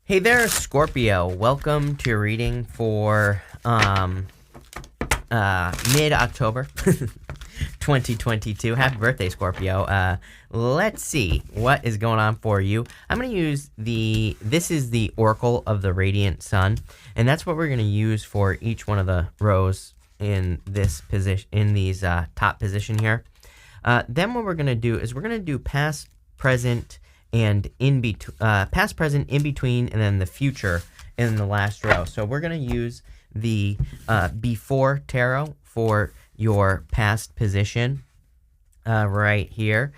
Hey there, Scorpio. Welcome to your reading for mid-October 2022. Happy birthday, Scorpio. Let's see what is going on for you. I'm going to use this is the Oracle of the Radiant Sun, and that's what we're going to use for each one of the rows in this position, in these top position here. Then what we're going to do is we're going to do past, present, and in between, past, present, in between, and then the future in the last row. So we're going to use the before tarot for your past position right here.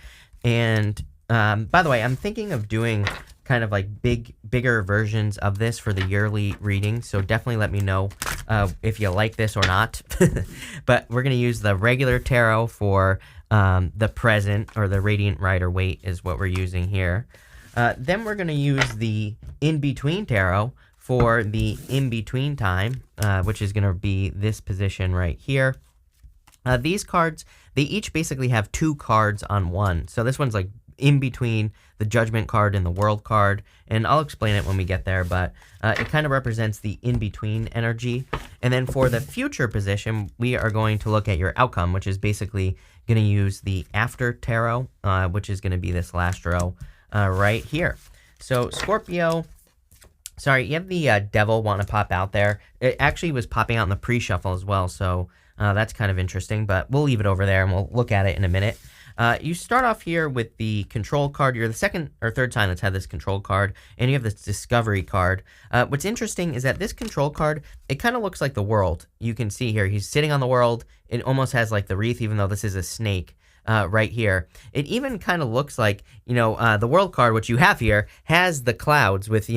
And by the way, I'm thinking of doing kind of like bigger versions of this for the yearly reading. So definitely let me know if you like this or not. But we're going to use the regular tarot for the present, or the Radiant Rider Waite is what we're using here. Then we're going to use the in-between tarot for the in-between time, which is going to be this position right here. These cards, they each basically have two cards on one. So this one's like in between the Judgment card and the World card, and I'll explain it when we get there, but it kind of represents the in-between energy. And then for the future position, we are going to look at your outcome, which is basically going to use the after tarot, which is going to be this last row right here. So Scorpio, sorry, you have the devil want to pop out there. It actually was popping out in the pre-shuffle as well, so that's kind of interesting, but we'll leave it over there and we'll look at it in a minute. You start off here with the control card. You're the second or third time that's had this control card, and you have this discovery card. What's interesting is that this control card, it kind of looks like the world. You can see here, he's sitting on the world. It almost has like the wreath, even though this is a snake right here. It even kind of looks like, the world card, which you have here, has the clouds with,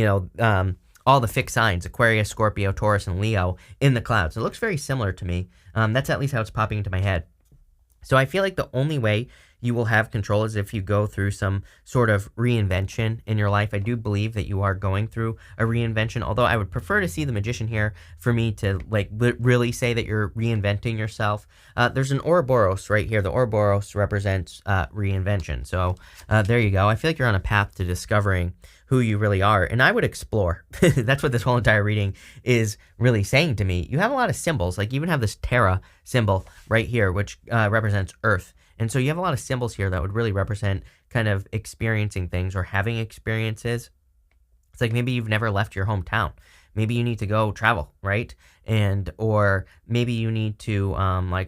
all the fixed signs, Aquarius, Scorpio, Taurus, and Leo in the clouds. It looks very similar to me. That's at least how it's popping into my head. So I feel like the only way you will have control is if you go through some sort of reinvention in your life. I do believe that you are going through a reinvention, although I would prefer to see the Magician here for me to really say that you're reinventing yourself. There's an Ouroboros right here. The Ouroboros represents reinvention. So there you go. I feel like you're on a path to discovering who you really are, and I would explore. That's what this whole entire reading is really saying to me. You have a lot of symbols, like you even have this Terra symbol right here, which represents Earth. And so you have a lot of symbols here that would really represent kind of experiencing things or having experiences. It's like maybe you've never left your hometown. Maybe you need to go travel, right? Or maybe you need to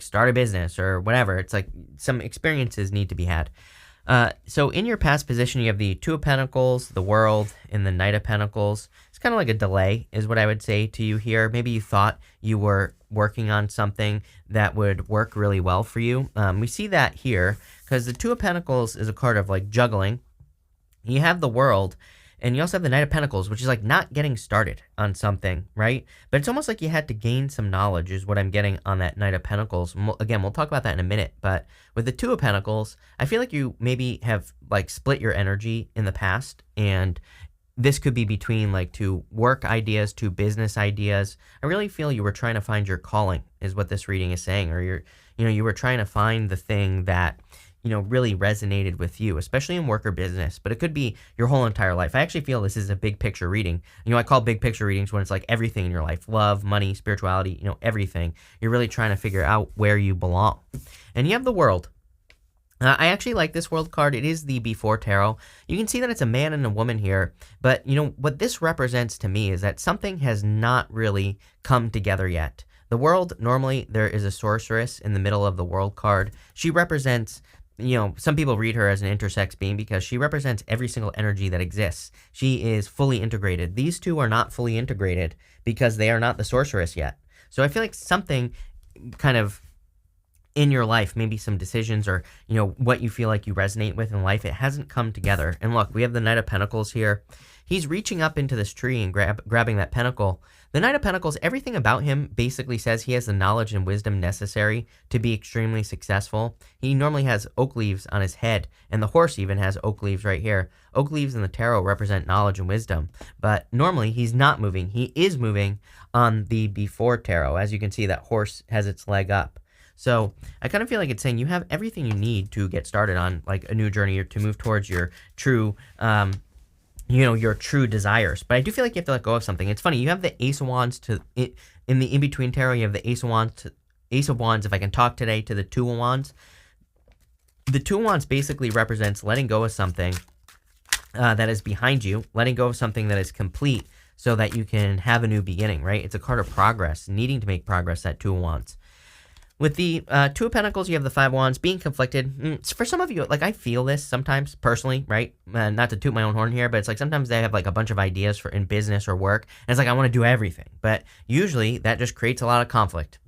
start a business or whatever. It's like some experiences need to be had. So in your past position, you have the Two of Pentacles, the World, and the Knight of Pentacles. It's kind of like a delay is what I would say to you here. Maybe you thought you were working on something that would work really well for you. We see that here because the Two of Pentacles is a card of like juggling. You have the World, and you also have the Knight of Pentacles, which is like not getting started on something, right? But it's almost like you had to gain some knowledge is what I'm getting on that Knight of Pentacles. Again, we'll talk about that in a minute. But with the Two of Pentacles, I feel like you maybe have like split your energy in the past, and this could be between like two work ideas, two business ideas. I really feel you were trying to find your calling is what this reading is saying, or you were trying to find the thing that really resonated with you, especially in work or business, but it could be your whole entire life. I actually feel this is a big picture reading. I call big picture readings when it's like everything in your life, love, money, spirituality, everything. You're really trying to figure out where you belong. And you have the World. I actually like this World card. It is the before tarot. You can see that it's a man and a woman here, but what this represents to me is that something has not really come together yet. The World, normally there is a sorceress in the middle of the World card. She represents, some people read her as an intersex being because she represents every single energy that exists. She is fully integrated. These two are not fully integrated because they are not the sorceress yet. So I feel like something kind of in your life, maybe some decisions or, what you feel like you resonate with in life, it hasn't come together. And look, we have the Knight of Pentacles here. He's reaching up into this tree and grabbing that pentacle. The Knight of Pentacles, everything about him basically says he has the knowledge and wisdom necessary to be extremely successful. He normally has oak leaves on his head, and the horse even has oak leaves right here. Oak leaves in the tarot represent knowledge and wisdom, but normally he's not moving. He is moving on the before tarot. As you can see, that horse has its leg up. So I kind of feel like it's saying you have everything you need to get started on like a new journey or to move towards your true your true desires. But I do feel like you have to let go of something. It's funny. You have the Ace of Wands in the in-between tarot. You have the Ace of Wands, if I can talk today, to the Two of Wands. The Two of Wands basically represents letting go of something that is behind you, letting go of something that is complete so that you can have a new beginning, right? It's a card of progress, needing to make progress, that Two of Wands. With the Two of Pentacles, you have the Five of Wands, being conflicted. For some of you, like, I feel this sometimes personally, right? Not to toot my own horn here, but it's like sometimes they have like a bunch of ideas for in business or work, and it's like I want to do everything. But usually that just creates a lot of conflict.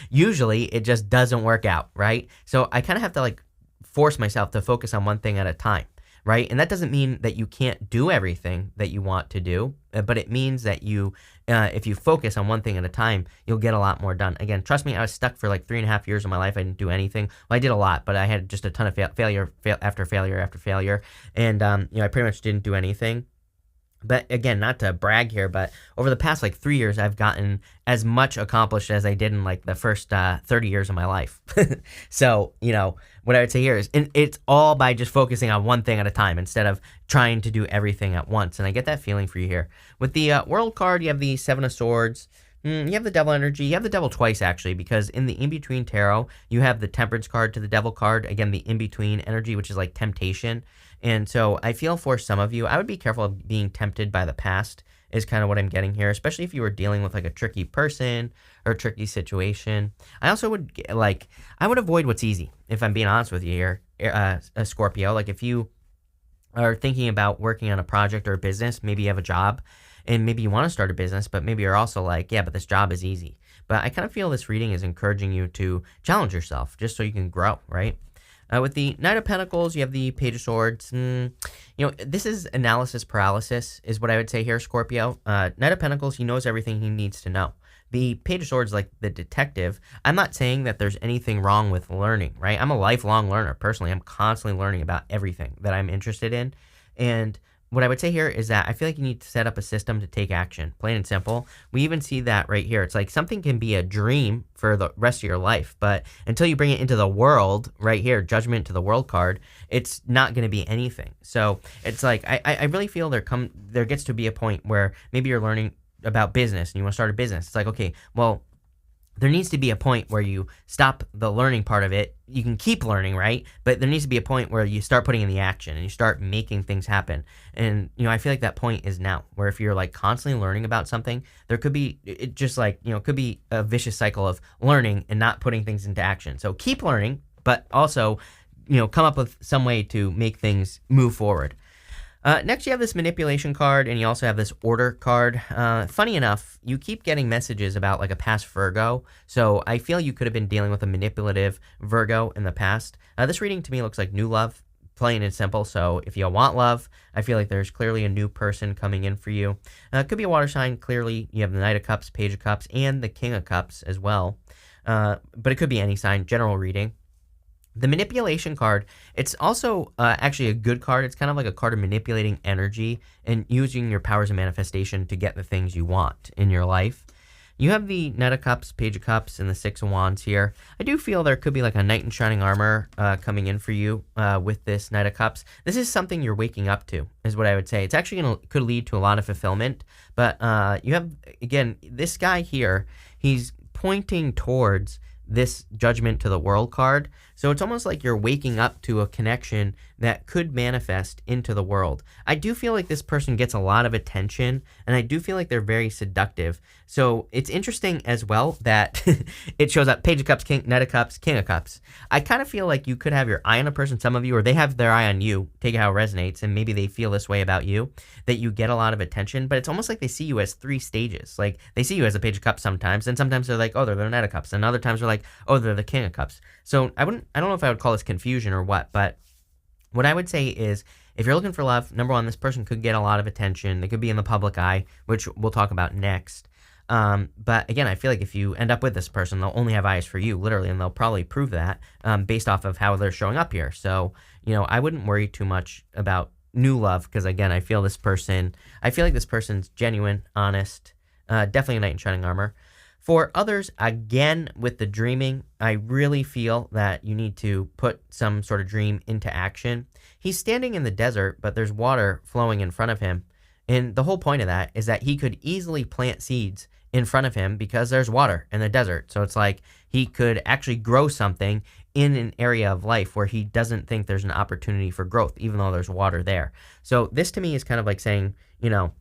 Usually it just doesn't work out, right? So I kind of have to like force myself to focus on one thing at a time. Right? And that doesn't mean that you can't do everything that you want to do, but it means that if you focus on one thing at a time, you'll get a lot more done. Again, trust me, I was stuck for like 3.5 years of my life. I didn't do anything. Well, I did a lot, but I had just a ton of failure after failure. And, I pretty much didn't do anything. But again, not to brag here, but over the past like 3 years, I've gotten as much accomplished as I did in like the first 30 years of my life. So, what I would say here is, and it's all by just focusing on one thing at a time instead of trying to do everything at once. And I get that feeling for you here. With the World card, you have the Seven of Swords. You have the Devil energy. You have the Devil twice, actually, because in the in-between tarot, you have the Temperance card to the Devil card. Again, the in-between energy, which is like temptation. And so I feel for some of you, I would be careful of being tempted by the past is kind of what I'm getting here, especially if you were dealing with like a tricky person or a tricky situation. I also would I would avoid what's easy, if I'm being honest with you here, a Scorpio. Like if you are thinking about working on a project or a business, maybe you have a job and maybe you want to start a business, but maybe you're also like, yeah, but this job is easy. But I kind of feel this reading is encouraging you to challenge yourself just so you can grow, right? With the Knight of Pentacles, you have the Page of Swords. This is analysis paralysis is what I would say here, Scorpio. Knight of Pentacles, he knows everything he needs to know. The Page of Swords, like the detective, I'm not saying that there's anything wrong with learning, right? I'm a lifelong learner. Personally, I'm constantly learning about everything that I'm interested in. And what I would say here is that I feel like you need to set up a system to take action, plain and simple. We even see that right here. It's like something can be a dream for the rest of your life, but until you bring it into the world, right here, Judgment to the World card, it's not going to be anything. So it's like I really feel there gets to be a point where maybe you're learning about business and you want to start a business. It's like, okay, well, there needs to be a point where you stop the learning part of it. You can keep learning, right? But there needs to be a point where you start putting in the action and you start making things happen. And, I feel like that point is now, where if you're like constantly learning about something, there could be, it just like, could be a vicious cycle of learning and not putting things into action. So keep learning, but also, come up with some way to make things move forward. Next, you have this manipulation card, and you also have this order card. Funny enough, you keep getting messages about like a past Virgo, so I feel you could have been dealing with a manipulative Virgo in the past. This reading to me looks like new love, plain and simple. So if you want love, I feel like there's clearly a new person coming in for you. It could be a water sign. Clearly, you have the Knight of Cups, Page of Cups, and the King of Cups as well. But it could be any sign. General reading. The manipulation card, it's also actually a good card. It's kind of like a card of manipulating energy and using your powers of manifestation to get the things you want in your life. You have the Knight of Cups, Page of Cups, and the Six of Wands here. I do feel there could be like a Knight in Shining Armor coming in for you with this Knight of Cups. This is something you're waking up to, is what I would say. It's actually could lead to a lot of fulfillment. But you have, again, this guy here, he's pointing towards this Judgment to the World card. So it's almost like you're waking up to a connection that could manifest into the world. I do feel like this person gets a lot of attention, and I do feel like they're very seductive. So it's interesting as well that it shows up Page of Cups, Knight of Cups, King of Cups. I kind of feel like you could have your eye on a person, some of you, or they have their eye on you, take it how it resonates, and maybe they feel this way about you, that you get a lot of attention, but it's almost like they see you as three stages. Like they see you as a Page of Cups sometimes, and sometimes they're like, oh, they're the Knight of Cups, and other times they're like, oh, they're the King of Cups. So I don't know if I would call this confusion or what, but what I would say is, if you're looking for love, number one, this person could get a lot of attention. They could be in the public eye, which we'll talk about next. But again, I feel like if you end up with this person, they'll only have eyes for you, literally, and they'll probably prove that based off of how they're showing up here. So, I wouldn't worry too much about new love, because again, I feel like this person's genuine, honest, definitely a Knight in Shining Armor. For others, again, with the dreaming, I really feel that you need to put some sort of dream into action. He's standing in the desert, but there's water flowing in front of him. And the whole point of that is that he could easily plant seeds in front of him because there's water in the desert. So it's like he could actually grow something in an area of life where he doesn't think there's an opportunity for growth, even though there's water there. So this to me is kind of like saying, even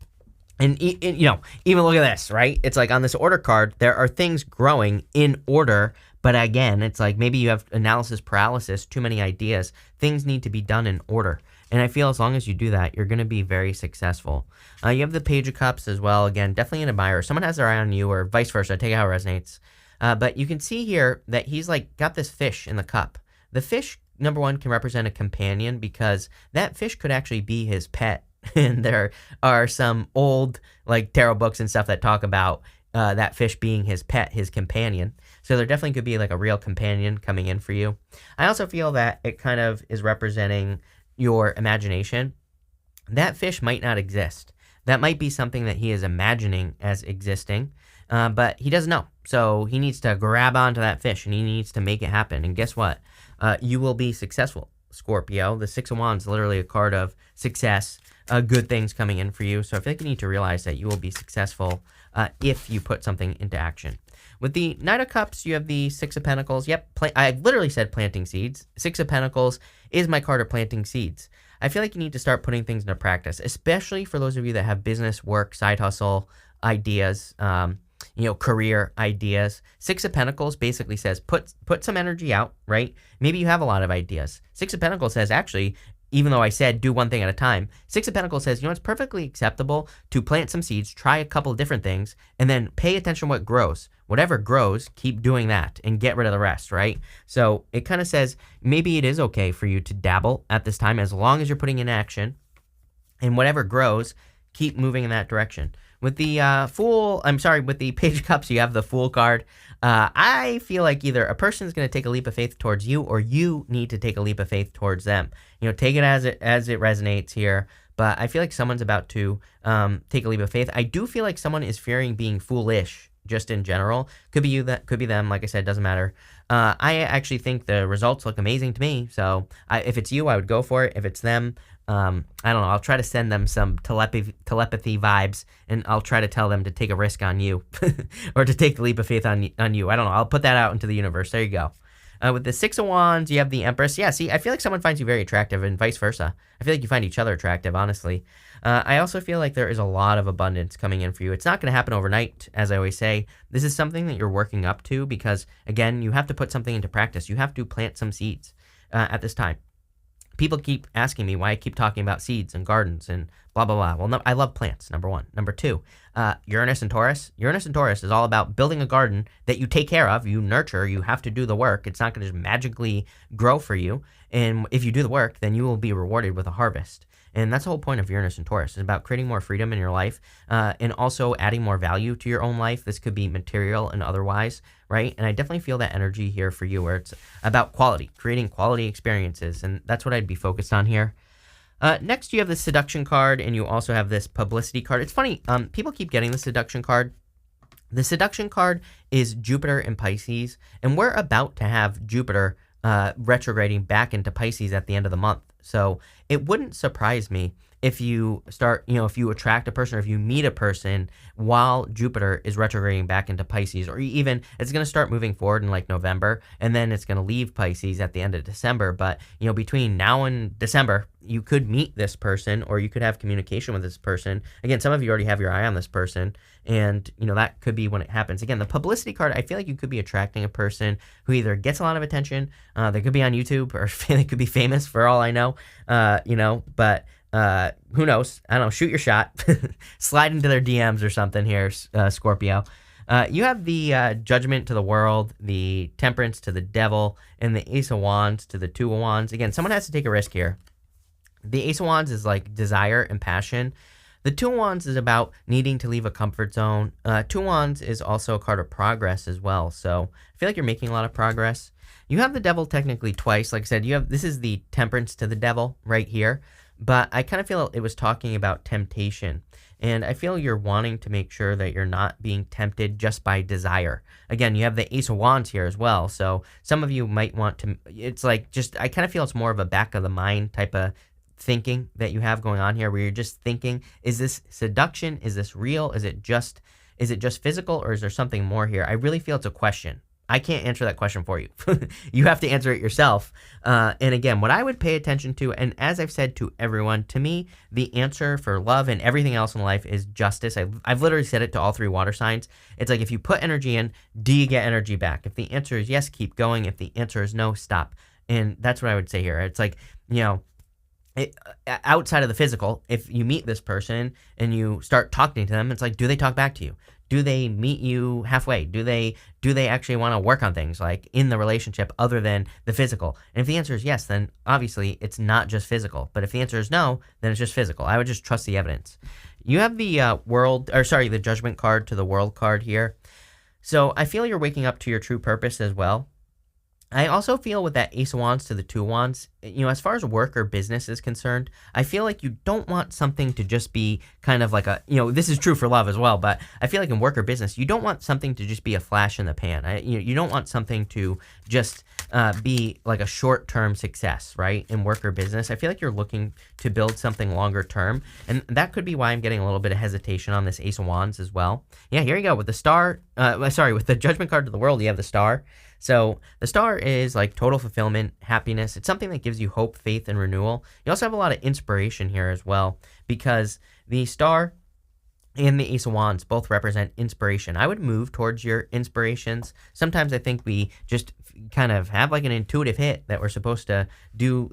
look at this, right? It's like on this order card, there are things growing in order. But again, it's like maybe you have analysis paralysis, too many ideas. Things need to be done in order. And I feel as long as you do that, you're going to be very successful. You have the Page of Cups as well. Again, definitely an admirer. Someone has their eye on you or vice versa. Take it how it resonates. But you can see here that he's like got this fish in the cup. The fish, number one, can represent a companion because that fish could actually be his pet. And there are some old like tarot books and stuff that talk about that fish being his pet, his companion. So there definitely could be like a real companion coming in for you. I also feel that it kind of is representing your imagination. That fish might not exist. That might be something that he is imagining as existing, but he doesn't know. So he needs to grab onto that fish and he needs to make it happen. And guess what? You will be successful, Scorpio. The Six of Wands is literally a card of success, good things coming in for you. So I feel like you need to realize that you will be successful if you put something into action. With the Knight of Cups, you have the Six of Pentacles. Yep, I literally said planting seeds. Six of Pentacles is my card of planting seeds. I feel like you need to start putting things into practice, especially for those of you that have business, work, side hustle ideas, career ideas. Six of Pentacles basically says put some energy out, right? Maybe you have a lot of ideas. Six of Pentacles says actually, even though I said do one thing at a time, Six of Pentacles says, it's perfectly acceptable to plant some seeds, try a couple different things, and then pay attention to what grows. Whatever grows, keep doing that and get rid of the rest, right? So it kind of says maybe it is okay for you to dabble at this time as long as you're putting in action, and whatever grows, keep moving in that direction. With the with the Page of Cups, you have the Fool card. I feel like either a person is going to take a leap of faith towards you, or you need to take a leap of faith towards them. Take it as it resonates here. But I feel like someone's about to take a leap of faith. I do feel like someone is fearing being foolish, just in general. Could be you, that could be them. Like I said, doesn't matter. I actually think the results look amazing to me. So if it's you, I would go for it. If it's them, I don't know. I'll try to send them some telepathy vibes, and I'll try to tell them to take a risk on you, or to take the leap of faith on you. I don't know. I'll put that out into the universe. There you go. With the Six of Wands, you have the Empress. Yeah, see, I feel like someone finds you very attractive, and vice versa. I feel like you find each other attractive, honestly. I also feel like there is a lot of abundance coming in for you. It's not going to happen overnight, as I always say. This is something that you're working up to because, again, you have to put something into practice. You have to plant some seeds at this time. People keep asking me why I keep talking about seeds and gardens and blah, blah, blah. Well, no, I love plants, number one. Number two, Uranus and Taurus. Uranus and Taurus is all about building a garden that you take care of, you nurture, you have to do the work. It's not going to just magically grow for you. And if you do the work, then you will be rewarded with a harvest. And that's the whole point of Uranus and Taurus. It's about creating more freedom in your life and also adding more value to your own life. This could be material and otherwise, right? And I definitely feel that energy here for you where it's about quality, creating quality experiences. And that's what I'd be focused on here. Next, you have the Seduction card, and you also have this Publicity card. It's funny, people keep getting the Seduction card. The Seduction card is Jupiter in Pisces, and we're about to have Jupiter retrograding back into Pisces at the end of the month. So it wouldn't surprise me if you start, if you attract a person or if you meet a person while Jupiter is retrograding back into Pisces, or even it's going to start moving forward in like November, and then it's going to leave Pisces at the end of December. But, between now and December, you could meet this person or you could have communication with this person. Again, some of you already have your eye on this person, and, that could be when it happens. Again, the Publicity card, I feel like you could be attracting a person who either gets a lot of attention, they could be on YouTube, or they could be famous for all I know, but who knows? I don't know. Shoot your shot. Slide into their DMs or something here, Scorpio. You have the Judgment to the World, the Temperance to the Devil, and the Ace of Wands to the Two of Wands. Again, someone has to take a risk here. The Ace of Wands is like desire and passion. The Two of Wands is about needing to leave a comfort zone. Two of Wands is also a card of progress as well. So I feel like you're making a lot of progress. You have the Devil technically twice. Like I said, this is the Temperance to the Devil right here. But I kind of feel it was talking about temptation. And I feel you're wanting to make sure that you're not being tempted just by desire. Again, you have the Ace of Wands here as well. So some of you might want to, it's like just, I kind of feel it's more of a back of the mind type of thinking that you have going on here, where you're just thinking, is this seduction? Is this real? Is it just physical, or is there something more here? I really feel it's a question. I can't answer that question for you. You have to answer it yourself. And again, what I would pay attention to, and as I've said to everyone, to me, the answer for love and everything else in life is justice. I've literally said it to all three water signs. It's like, if you put energy in, do you get energy back? If the answer is yes, keep going. If the answer is no, stop. And that's what I would say here. It's like, outside of the physical, if you meet this person and you start talking to them, it's like, do they talk back to you? Do they meet you halfway? Do they actually want to work on things like in the relationship other than the physical? And if the answer is yes, then obviously it's not just physical. But if the answer is no, then it's just physical. I would just trust the evidence. You have the the Judgment card to the World card here. So I feel you're waking up to your true purpose as well. I also feel with that Ace of Wands to the Two of Wands, as far as work or business is concerned, I feel like you don't want something to just be kind of like this is true for love as well, but I feel like in work or business, you don't want something to just be a flash in the pan. You don't want something to just be like a short-term success, right? In work or business, I feel like you're looking to build something longer term, and that could be why I'm getting a little bit of hesitation on this Ace of Wands as well. Yeah, here you go with the Star. With the Judgment card to the World, you have the Star. So the Star is like total fulfillment, happiness. It's something that gives you hope, faith, and renewal. You also have a lot of inspiration here as well, because the Star and the Ace of Wands both represent inspiration. I would move towards your inspirations. Sometimes I think we just kind of have like an intuitive hit that we're supposed to do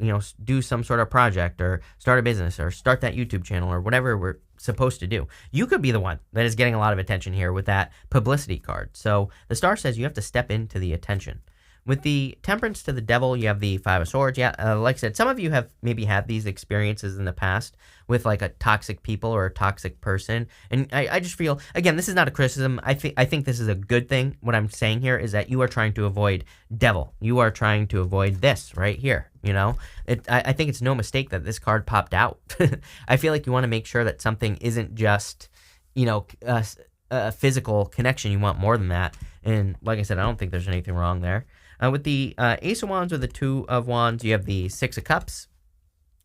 some sort of project or start a business or start that YouTube channel or whatever we're supposed to do. You could be the one that is getting a lot of attention here with that publicity card. So the Star says you have to step into the attention. With the Temperance to the Devil, you have the Five of Swords. Yeah, like I said, some of you have maybe had these experiences in the past with like a toxic people or a toxic person. And I just feel, again, this is not a criticism. I think this is a good thing. What I'm saying here is that you are trying to avoid devil. You are trying to avoid this right here. I think it's no mistake that this card popped out. I feel like you want to make sure that something isn't just, a physical connection. You want more than that. And like I said, I don't think there's anything wrong there. With the Ace of Wands or the Two of Wands, you have the Six of Cups.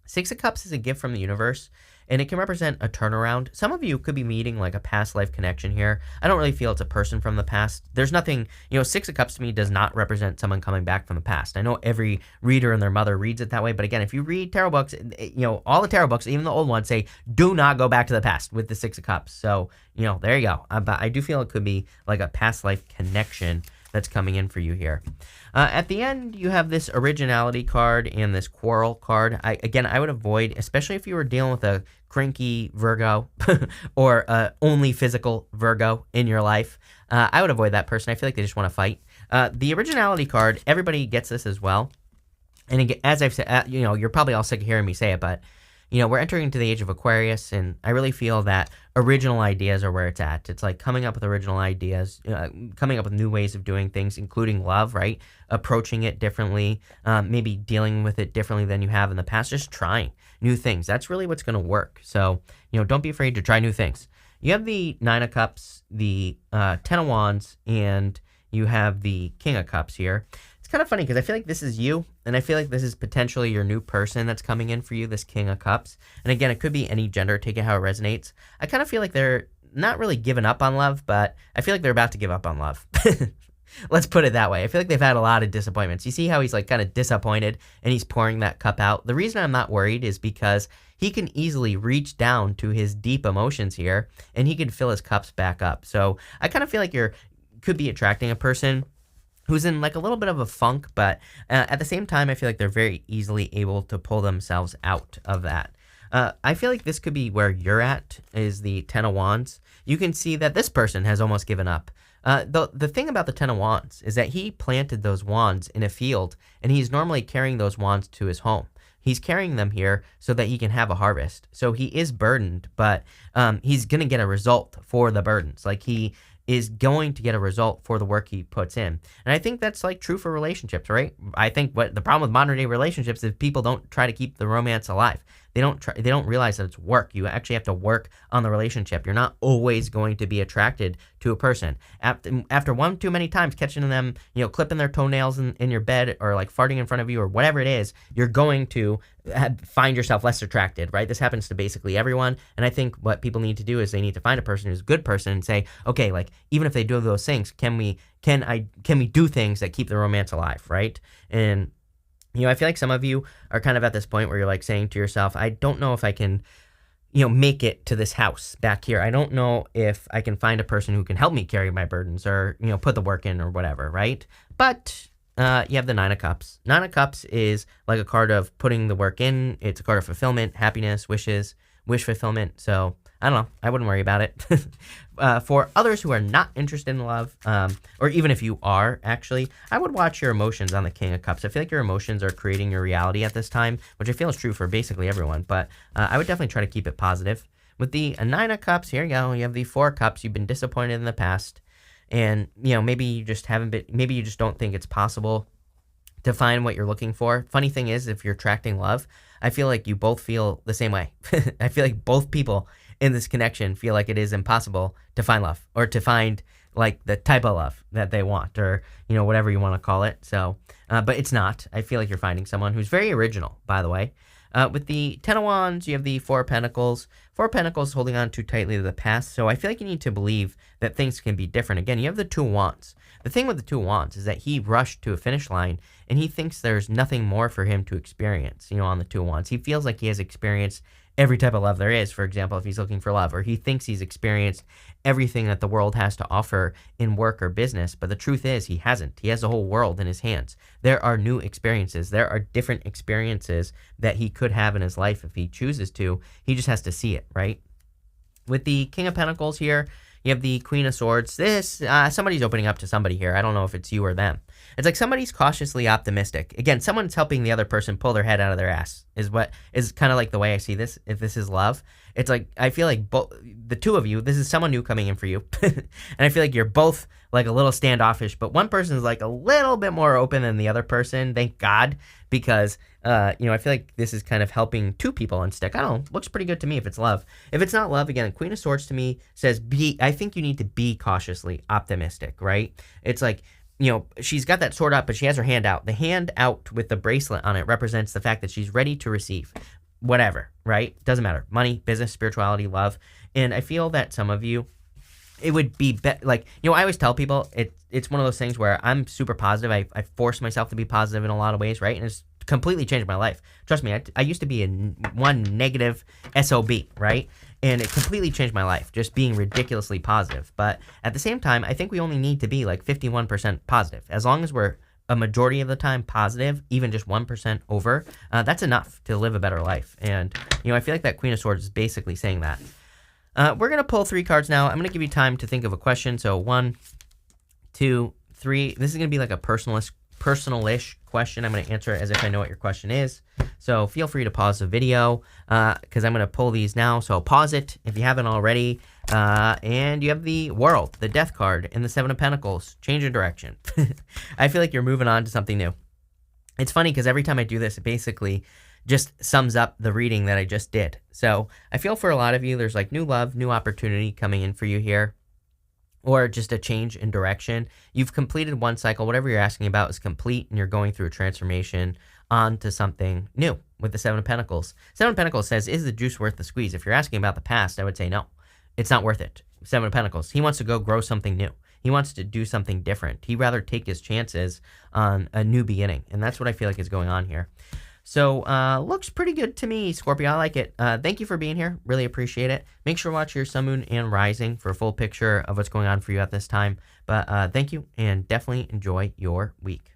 Six of Cups is a gift from the universe, and it can represent a turnaround. Some of you could be meeting like a past life connection here. I don't really feel it's a person from the past. There's nothing, Six of Cups to me does not represent someone coming back from the past. I know every reader and their mother reads it that way, but again, if you read tarot books, all the tarot books, even the old ones, say, do not go back to the past with the Six of Cups. So, there you go. But I do feel it could be like a past life connection that's coming in for you here. At the end, you have this Originality card and this Quarrel card. I would avoid, especially if you were dealing with a cranky Virgo or only physical Virgo in your life. I would avoid that person. I feel like they just want to fight. The Originality card, everybody gets this as well. And again, as I've said, you're probably all sick of hearing me say it, but we're entering into the age of Aquarius, and I really feel that original ideas are where it's at. It's like coming up with original ideas, coming up with new ways of doing things, including love, right? Approaching it differently, maybe dealing with it differently than you have in the past, just trying new things. That's really what's going to work. So, don't be afraid to try new things. You have the Nine of Cups, the Ten of Wands, and you have the King of Cups here. Kind of funny because I feel like this is you, and I feel like this is potentially your new person that's coming in for you, this King of Cups. And again, it could be any gender, take it how it resonates. I kind of feel like they're not really giving up on love, but I feel like they're about to give up on love. Let's put it that way. I feel like they've had a lot of disappointments. You see how he's like kind of disappointed and he's pouring that cup out. The reason I'm not worried is because he can easily reach down to his deep emotions here and he can fill his cups back up. So I kind of feel like could be attracting a person who's in like a little bit of a funk, but at the same time, I feel like they're very easily able to pull themselves out of that. I feel like this could be where you're at, is the Ten of Wands. You can see that this person has almost given up. The thing about the Ten of Wands is that he planted those wands in a field, and he's normally carrying those wands to his home. He's carrying them here so that he can have a harvest. So he is burdened, but he's going to get a result for the burdens. Like he is going to get a result for the work he puts in. And I think that's like true for relationships, right? I think what the problem with modern day relationships is people don't try to keep the romance alive. they don't realize that it's work. You actually have to work on the relationship. You're not always going to be attracted to a person. After one too many times catching them, clipping their toenails in your bed, or like farting in front of you, or whatever it is, you're going to find yourself less attracted, right? This happens to basically everyone. And I think what people need to do is they need to find a person who's a good person and say, okay, like, even if they do those things, can we do things that keep the romance alive, right? And I feel like some of you are kind of at this point where you're like saying to yourself, I don't know if I can make it to this house back here. I don't know if I can find a person who can help me carry my burdens, or put the work in, or whatever, right? But you have the Nine of Cups. Nine of Cups is like a card of putting the work in. It's a card of fulfillment, happiness, wishes, wish fulfillment. So I don't know. I wouldn't worry about it. For others who are not interested in love, or even if you are, actually, I would watch your emotions on the King of Cups. I feel like your emotions are creating your reality at this time, which I feel is true for basically everyone. But I would definitely try to keep it positive. With the Nine of Cups, here you go. You have the Four of Cups. You've been disappointed in the past. And, maybe you just maybe you just don't think it's possible to find what you're looking for. Funny thing is, if you're attracting love, I feel like you both feel the same way. I feel like both people in this connection feel like it is impossible to find love, or to find like the type of love that they want, or, whatever you want to call it. So, but it's not. I feel like you're finding someone who's very original, by the way. With the Ten of Wands, you have the Four of Pentacles. Four of Pentacles holding on too tightly to the past. So I feel like you need to believe that things can be different. Again, you have the Two of Wands. The thing with the Two of Wands is that he rushed to a finish line, and he thinks there's nothing more for him to experience, on the Two of Wands. He feels like he has experienced every type of love there is, for example, if he's looking for love, or he thinks he's experienced everything that the world has to offer in work or business. But the truth is, he hasn't. He has the whole world in his hands. There are new experiences. There are different experiences that he could have in his life if he chooses to. He just has to see it, right? With the King of Pentacles here, you have the Queen of Swords. Somebody's opening up to somebody here. I don't know if it's you or them. It's like somebody's cautiously optimistic. Again, someone's helping the other person pull their head out of their ass, is kind of like the way I see this. If this is love, it's like, I feel like the two of you, this is someone new coming in for you. And I feel like you're both like a little standoffish, but one person is like a little bit more open than the other person. Thank God, because, I feel like this is kind of helping two people unstick. I don't know. Looks pretty good to me if it's love. If it's not love, again, Queen of Swords to me says, I think you need to be cautiously optimistic, right? It's like, she's got that sword up, but she has her hand out. The hand out with the bracelet on it represents the fact that she's ready to receive whatever, right? Doesn't matter. Money, business, spirituality, love. And I feel that some of you, it would be like, I always tell people it's one of those things where I'm super positive. I force myself to be positive in a lot of ways, right? And it's completely changed my life. Trust me, I used to be one negative SOB, right? And it completely changed my life, just being ridiculously positive. But at the same time, I think we only need to be like 51% positive. As long as we're a majority of the time positive, even just 1% over, that's enough to live a better life. And, I feel like that Queen of Swords is basically saying that. We're going to pull 3 cards now. I'm going to give you time to think of a question. So 1, 2, 3. This is going to be like a personalish question. I'm going to answer it as if I know what your question is. So feel free to pause the video, because I'm going to pull these now. So pause it if you haven't already. And you have the World, the Death card, and the Seven of Pentacles. Change of direction. I feel like you're moving on to something new. It's funny because every time I do this, it basically just sums up the reading that I just did. So I feel for a lot of you, there's like new love, new opportunity coming in for you here, or just a change in direction. You've completed one cycle. Whatever you're asking about is complete, and you're going through a transformation onto something new with the Seven of Pentacles. Seven of Pentacles says, is the juice worth the squeeze? If you're asking about the past, I would say no. It's not worth it. Seven of Pentacles. He wants to go grow something new. He wants to do something different. He'd rather take his chances on a new beginning. And that's what I feel like is going on here. So, looks pretty good to me, Scorpio. I like it. Thank you for being here. Really appreciate it. Make sure to watch your Sun, Moon, and Rising for a full picture of what's going on for you at this time. But thank you, and definitely enjoy your week.